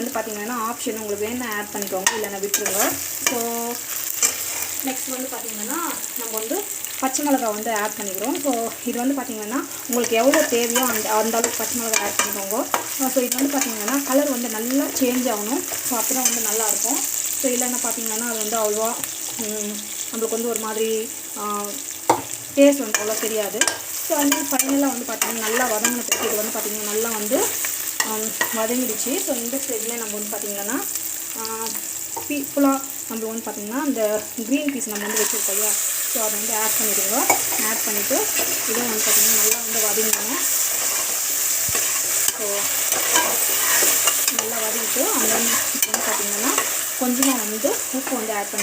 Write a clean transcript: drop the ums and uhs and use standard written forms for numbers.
வந்து பார்த்திங்கன்னா ஆப்ஷன், உங்களுக்கு வேணால் ஆட் பண்ணிக்கோங்க, இல்லைன்னா விட்டுருங்க. ஸோ நெக்ஸ்ட் வந்து பார்த்திங்கன்னா நம்ம வந்து பச்சை மிளகாய் வந்து ஆட் பண்ணிக்கிறோம். ஸோ இது வந்து பார்த்திங்கன்னா உங்களுக்கு எவ்வளோ தேவையோ அந்த அளவுக்கு பச்சை மிளகாய் ஆட் பண்ணிக்கோங்க. ஸோ இது வந்து பார்த்திங்கன்னா கலர் வந்து நல்லா சேஞ்ச் ஆகணும். ஸோ அப்போ தான் வந்து நல்லாயிருக்கும். ஸோ இல்லைன்னா பார்த்திங்கன்னா அது வந்து அவ்வளோவா நம்மளுக்கு வந்து ஒரு மாதிரி டேஸ்ட் வந்து அவ்வளோ தெரியாது. ஸோ வந்து ஃபைனலாக வந்து பார்த்திங்கன்னா நல்லா வதங்கின பிறகு இது வந்து பார்த்திங்கன்னா நல்லா வந்து வதங்கிடுச்சு. ஸோ இந்த ஸ்டேஜில் நம்ம வந்து பார்த்திங்கன்னா ஃபுல்லாக நம்ம வந்து பார்த்திங்கன்னா அந்த க்ரீன் பீஸ் நம்ம வந்து வச்சுருக்கோம் இல்லையா, ஸோ அதை வந்து ஆட் பண்ணிடுங்க. ஆட் பண்ணிவிட்டு இதுவும் வந்து பார்த்திங்கன்னா நல்லா வந்து வதங்கணும். ஸோ நல்லா வதங்கிட்டு அந்த இப்போ வந்து பார்த்திங்கன்னா கொஞ்சமாக வந்து உப்பு வந்து ஆட் பண்ணி